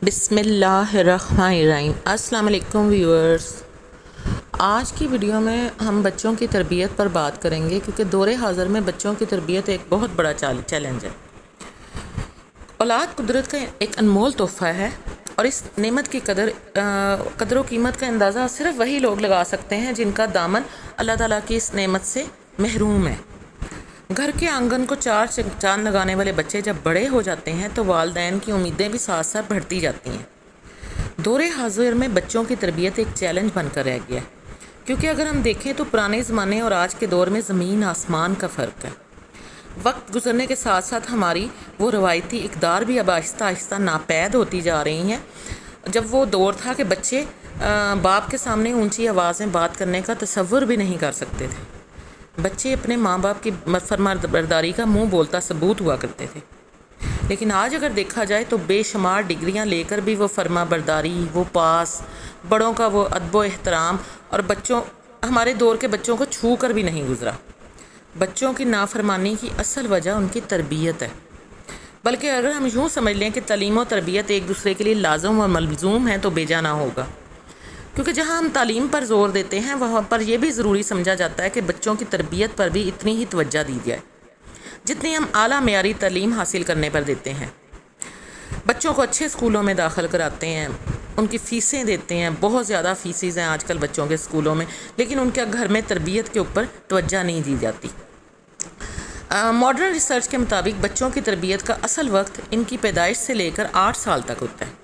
بسم اللہ الرحمن الرحیم۔ السلام علیکم ویورز، آج کی ویڈیو میں ہم بچوں کی تربیت پر بات کریں گے کیونکہ دور حاضر میں بچوں کی تربیت ایک بہت بڑا چیلنج ہے۔ اولاد قدرت کا ایک انمول تحفہ ہے اور اس نعمت کی قدر و قیمت کا اندازہ صرف وہی لوگ لگا سکتے ہیں جن کا دامن اللہ تعالیٰ کی اس نعمت سے محروم ہے۔ گھر کے آنگن کو چار چاند لگانے والے بچے جب بڑے ہو جاتے ہیں تو والدین کی امیدیں بھی ساتھ ساتھ بڑھتی جاتی ہیں۔ دور حاضر میں بچوں کی تربیت ایک چیلنج بن کر رہ گیا ہے کیونکہ اگر ہم دیکھیں تو پرانے زمانے اور آج کے دور میں زمین آسمان کا فرق ہے۔ وقت گزرنے کے ساتھ ساتھ ہماری وہ روایتی اقدار بھی اب آہستہ آہستہ ناپید ہوتی جا رہی ہیں۔ جب وہ دور تھا کہ بچے باپ کے سامنے اونچی آواز میں بات کرنے کا تصور بھی نہیں کر سکتے تھے۔ بچے اپنے ماں باپ کی فرما برداری کا منہ بولتا ثبوت ہوا کرتے تھے، لیکن آج اگر دیکھا جائے تو بے شمار ڈگریاں لے کر بھی وہ فرما برداری، وہ پاس، بڑوں کا وہ ادب و احترام اور ہمارے دور کے بچوں کو چھو کر بھی نہیں گزرا۔ بچوں کی نافرمانی کی اصل وجہ ان کی تربیت ہے، بلکہ اگر ہم یوں سمجھ لیں کہ تعلیم و تربیت ایک دوسرے کے لیے لازم و ملزوم ہیں تو بیجا نہ ہوگا، کیونکہ جہاں ہم تعلیم پر زور دیتے ہیں وہاں پر یہ بھی ضروری سمجھا جاتا ہے کہ بچوں کی تربیت پر بھی اتنی ہی توجہ دی جائے جتنی ہم اعلیٰ معیاری تعلیم حاصل کرنے پر دیتے ہیں۔ بچوں کو اچھے اسکولوں میں داخل کراتے ہیں، ان کی فیسیں دیتے ہیں، بہت زیادہ فیسز ہیں آج کل بچوں کے اسکولوں میں، لیکن ان کے گھر میں تربیت کے اوپر توجہ نہیں دی جاتی۔ ماڈرن ریسرچ کے مطابق بچوں کی تربیت کا اصل وقت ان کی پیدائش سے لے کر 8 سال تک ہوتا ہے۔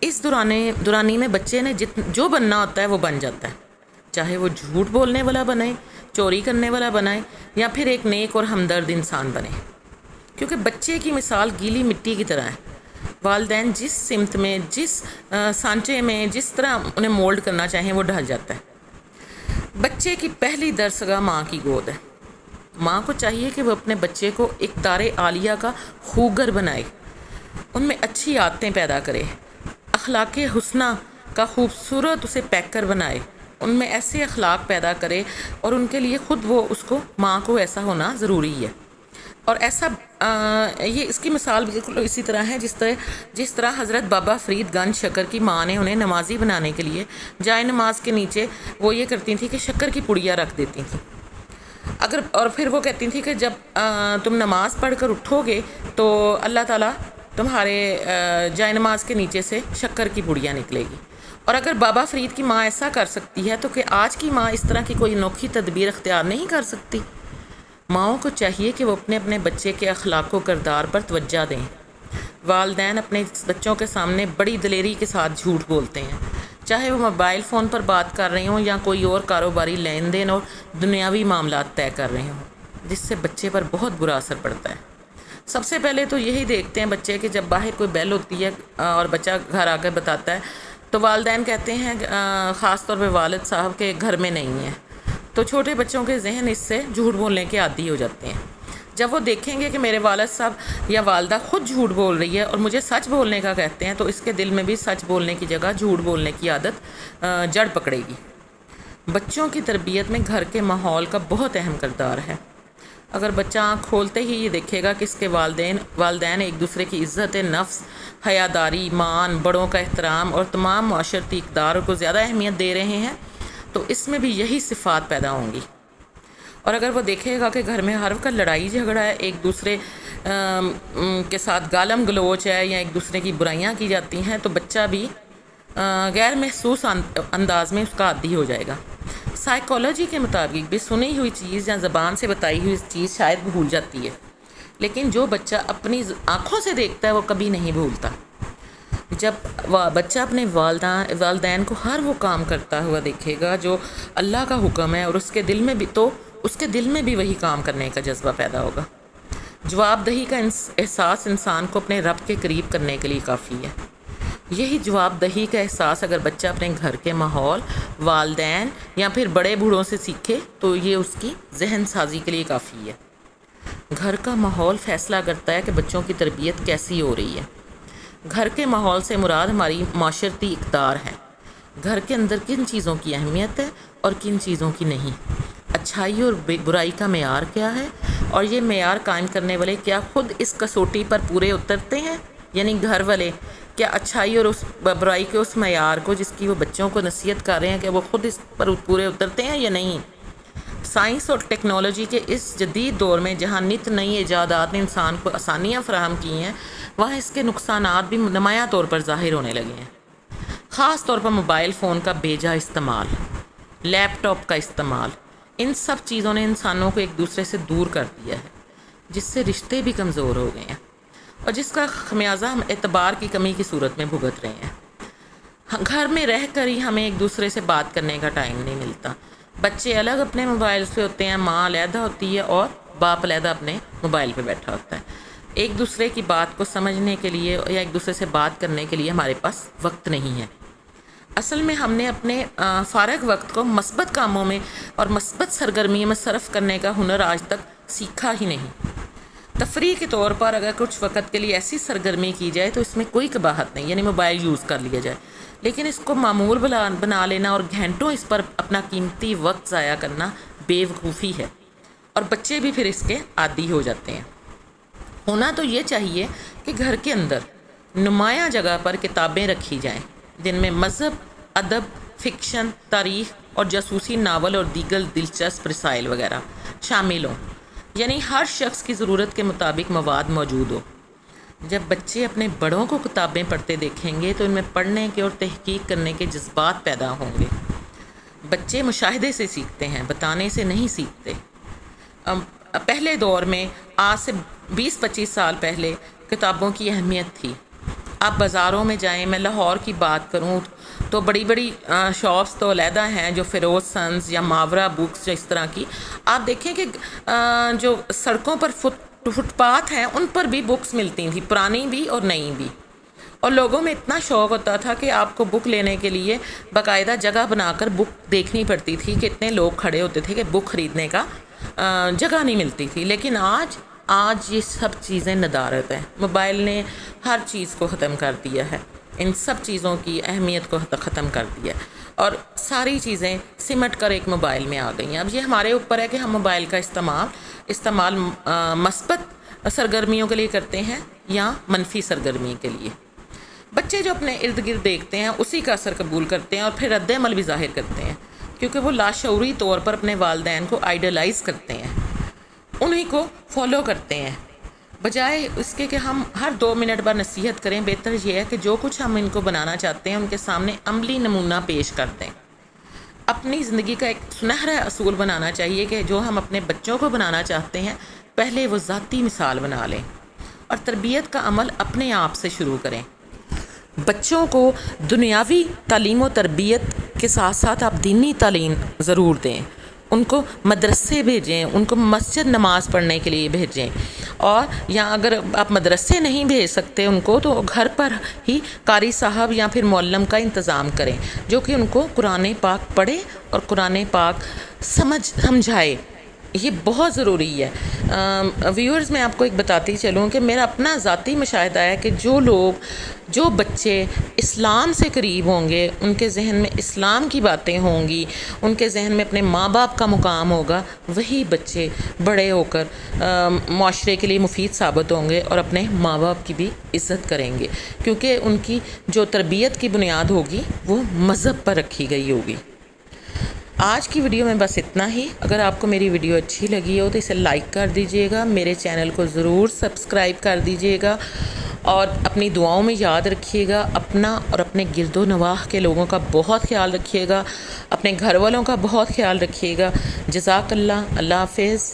اس دورانی میں بچے نے جو بننا ہوتا ہے وہ بن جاتا ہے، چاہے وہ جھوٹ بولنے والا بنے، چوری کرنے والا بنائے یا پھر ایک نیک اور ہمدرد انسان بنے، کیونکہ بچے کی مثال گیلی مٹی کی طرح ہے۔ والدین جس سمت میں، جس سانچے میں، جس طرح انہیں مولڈ کرنا چاہیں وہ ڈھل جاتا ہے۔ بچے کی پہلی درسگاہ ماں کی گود ہے۔ ماں کو چاہیے کہ وہ اپنے بچے کو ایک دار عالیہ کا خوگر بنائے، ان میں اچھی عادتیں پیدا کرے، اخلاق حسنہ کا خوبصورت اسے پیکر بنائے، ان میں ایسے اخلاق پیدا کرے اور ان کے لیے خود ماں کو ایسا ہونا ضروری ہے۔ اور ایسا اس کی مثال بالکل اسی طرح ہے جس طرح حضرت بابا فرید گنج شکر کی ماں نے انہیں نمازی بنانے کے لیے جائے نماز کے نیچے وہ یہ کرتی تھی کہ شکر کی پڑیاں رکھ دیتی تھیں، اور پھر وہ کہتی تھی کہ جب تم نماز پڑھ کر اٹھو گے تو اللہ تعالیٰ تمہارے جائے نماز کے نیچے سے شکر کی پڑیاں نکلے گی۔ اور اگر بابا فرید کی ماں ایسا کر سکتی ہے تو کہ آج کی ماں اس طرح کی کوئی انوکھی تدبیر اختیار نہیں کر سکتی؟ ماؤں کو چاہیے کہ وہ اپنے بچے کے اخلاق و کردار پر توجہ دیں۔ والدین اپنے بچوں کے سامنے بڑی دلیری کے ساتھ جھوٹ بولتے ہیں، چاہے وہ موبائل فون پر بات کر رہے ہوں یا کوئی اور کاروباری لین دین اور دنیاوی معاملات طے کر رہے ہوں، جس سے بچے پر بہت برا اثر پڑتا ہے۔ سب سے پہلے تو یہی دیکھتے ہیں بچے کہ جب باہر کوئی بیل ہوتی ہے اور بچہ گھر آ کر بتاتا ہے تو والدین کہتے ہیں خاص طور پہ والد صاحب کے گھر میں نہیں ہیں، تو چھوٹے بچوں کے ذہن اس سے جھوٹ بولنے کے عادی ہو جاتے ہیں۔ جب وہ دیکھیں گے کہ میرے والد صاحب یا والدہ خود جھوٹ بول رہی ہے اور مجھے سچ بولنے کا کہتے ہیں تو اس کے دل میں بھی سچ بولنے کی جگہ جھوٹ بولنے کی عادت جڑ پکڑے گی۔ بچوں کی تربیت میں گھر کے ماحول کا بہت اہم کردار ہے۔ اگر بچہ آنکھ کھولتے ہی یہ دیکھے گا کہ اس کے والدین ایک دوسرے کی عزت نفس، حیاداری، مان، بڑوں کا احترام اور تمام معاشرتی اقدار کو زیادہ اہمیت دے رہے ہیں تو اس میں بھی یہی صفات پیدا ہوں گی۔ اور اگر وہ دیکھے گا کہ گھر میں ہر وقت لڑائی جھگڑا ہے، ایک دوسرے کے ساتھ گالم گلوچ ہے یا ایک دوسرے کی برائیاں کی جاتی ہیں تو بچہ بھی غیر محسوس انداز میں اس کا عادی ہو جائے گا۔ سائیکالوجی کے مطابق بھی سنی ہوئی چیز یا زبان سے بتائی ہوئی چیز شاید بھول جاتی ہے، لیکن جو بچہ اپنی آنکھوں سے دیکھتا ہے وہ کبھی نہیں بھولتا۔ جب بچہ اپنے والدین کو ہر وہ کام کرتا ہوا دیکھے گا جو اللہ کا حکم ہے اور اس کے دل میں بھی وہی کام کرنے کا جذبہ پیدا ہوگا۔ جواب دہی کا احساس انسان کو اپنے رب کے قریب کرنے کے لیے کافی ہے۔ یہی جواب دہی کا احساس اگر بچہ اپنے گھر کے ماحول، والدین یا پھر بڑے بوڑھوں سے سیکھے تو یہ اس کی ذہن سازی کے لیے کافی ہے۔ گھر کا ماحول فیصلہ کرتا ہے کہ بچوں کی تربیت کیسی ہو رہی ہے۔ گھر کے ماحول سے مراد ہماری معاشرتی اقدار ہے۔ گھر کے اندر کن چیزوں کی اہمیت ہے اور کن چیزوں کی نہیں، اچھائی اور برائی کا معیار کیا ہے، اور یہ معیار قائم کرنے والے کیا خود اس کسوٹی پر پورے اترتے ہیں؟ یعنی گھر والے کیا اچھائی اور اس برائی کے اس معیار کو جس کی وہ بچوں کو نصیحت کر رہے ہیں، کہ وہ خود اس پر پورے اترتے ہیں یا نہیں؟ سائنس اور ٹیکنالوجی کے اس جدید دور میں جہاں نت نئی ایجادات نے انسان کو آسانیاں فراہم کی ہیں، وہاں اس کے نقصانات بھی نمایاں طور پر ظاہر ہونے لگے ہیں۔ خاص طور پر موبائل فون کا بیجا استعمال، لیپ ٹاپ کا استعمال، ان سب چیزوں نے انسانوں کو ایک دوسرے سے دور کر دیا ہے، جس سے رشتے بھی کمزور ہو گئے ہیں، اور جس کا خمیازہ ہم اعتبار کی کمی کی صورت میں بھگت رہے ہیں۔ گھر میں رہ کر ہی ہمیں ایک دوسرے سے بات کرنے کا ٹائم نہیں ملتا۔ بچے الگ اپنے موبائل پہ ہوتے ہیں، ماں علیحدہ ہوتی ہے اور باپ علیحدہ اپنے موبائل پہ بیٹھا ہوتا ہے۔ ایک دوسرے کی بات کو سمجھنے کے لیے یا ایک دوسرے سے بات کرنے کے لیے ہمارے پاس وقت نہیں ہے۔ اصل میں ہم نے اپنے فارغ وقت کو مثبت کاموں میں اور مثبت سرگرمیوں میں صرف کرنے کا ہنر آج تک سیکھا ہی نہیں۔ تفریح کے طور پر اگر کچھ وقت کے لیے ایسی سرگرمی کی جائے تو اس میں کوئی قباحت نہیں، یعنی موبائل یوز کر لیا جائے، لیکن اس کو معمول بنا لینا اور گھنٹوں اس پر اپنا قیمتی وقت ضائع کرنا بے وقوفی ہے، اور بچے بھی پھر اس کے عادی ہو جاتے ہیں۔ ہونا تو یہ چاہیے کہ گھر کے اندر نمایاں جگہ پر کتابیں رکھی جائیں جن میں مذہب، ادب، فکشن، تاریخ اور جاسوسی ناول اور دیگر دلچسپ رسائل وغیرہ شامل ہوں، یعنی ہر شخص کی ضرورت کے مطابق مواد موجود ہو۔ جب بچے اپنے بڑوں کو کتابیں پڑھتے دیکھیں گے تو ان میں پڑھنے کے اور تحقیق کرنے کے جذبات پیدا ہوں گے۔ بچے مشاہدے سے سیکھتے ہیں، بتانے سے نہیں سیکھتے۔ پہلے دور میں آج سے 20-25 سال پہلے کتابوں کی اہمیت تھی۔ آپ بازاروں میں جائیں، میں لاہور کی بات کروں تو بڑی بڑی شاپس تو علیحدہ ہیں، جو فیروز سنز یا ماورا بکس یا اس طرح کی، آپ دیکھیں کہ جو سڑکوں پر فٹ پاتھ ہیں ان پر بھی بکس ملتی تھیں، پرانی بھی اور نئی بھی، اور لوگوں میں اتنا شوق ہوتا تھا کہ آپ کو بک لینے کے لیے باقاعدہ جگہ بنا کر بک دیکھنی پڑتی تھی کہ اتنے لوگ کھڑے ہوتے تھے کہ بک خریدنے کا جگہ نہیں ملتی تھی۔ لیکن آج یہ سب چیزیں ندارت ہیں، موبائل نے ہر چیز کو ختم کر دیا ہے، ان سب چیزوں کی اہمیت کو ختم کر دیا ہے، اور ساری چیزیں سمٹ کر ایک موبائل میں آ گئی ہیں۔ اب یہ ہمارے اوپر ہے کہ ہم موبائل کا استعمال مثبت سرگرمیوں کے لیے کرتے ہیں یا منفی سرگرمی کے لیے۔ بچے جو اپنے ارد گرد دیکھتے ہیں اسی کا اثر قبول کرتے ہیں اور پھر رد عمل بھی ظاہر کرتے ہیں، کیونکہ وہ لاشعوری طور پر اپنے والدین کو آئیڈلائز کرتے ہیں، انہی کو فالو کرتے ہیں۔ بجائے اس کے کہ ہم ہر 2 منٹ بعد نصیحت کریں، بہتر یہ ہے کہ جو کچھ ہم ان کو بنانا چاہتے ہیں ان کے سامنے عملی نمونہ پیش کر دیں۔ اپنی زندگی کا ایک سنہرا اصول بنانا چاہیے کہ جو ہم اپنے بچوں کو بنانا چاہتے ہیں پہلے وہ ذاتی مثال بنا لیں، اور تربیت کا عمل اپنے آپ سے شروع کریں۔ بچوں کو دنیاوی تعلیم و تربیت کے ساتھ ساتھ آپ دینی تعلیم ضرور دیں، ان کو مدرسے بھیجیں، ان کو مسجد نماز پڑھنے کے لیے بھیجیں، اور یا اگر آپ مدرسے نہیں بھیج سکتے ان کو تو گھر پر ہی قاری صاحب یا پھر معلم کا انتظام کریں جو کہ ان کو قرآن پاک پڑھے اور قرآن پاک سمجھائے۔ یہ بہت ضروری ہے۔ ویورز میں آپ کو ایک بتاتی چلوں کہ میرا اپنا ذاتی مشاہدہ ہے کہ جو بچے اسلام سے قریب ہوں گے، ان کے ذہن میں اسلام کی باتیں ہوں گی، ان کے ذہن میں اپنے ماں باپ کا مقام ہوگا، وہی بچے بڑے ہو کر معاشرے کے لیے مفید ثابت ہوں گے اور اپنے ماں باپ کی بھی عزت کریں گے، کیونکہ ان کی جو تربیت کی بنیاد ہوگی وہ مذہب پر رکھی گئی ہوگی۔ آج کی ویڈیو میں بس اتنا ہی۔ اگر آپ کو میری ویڈیو اچھی لگی ہو تو اسے لائک کر دیجئے گا، میرے چینل کو ضرور سبسکرائب کر دیجئے گا، اور اپنی دعاؤں میں یاد رکھیے گا، اپنا اور اپنے گرد و نواح کے لوگوں کا بہت خیال رکھیے گا، اپنے گھر والوں کا بہت خیال رکھیے گا۔ جزاک اللہ، اللہ حافظ۔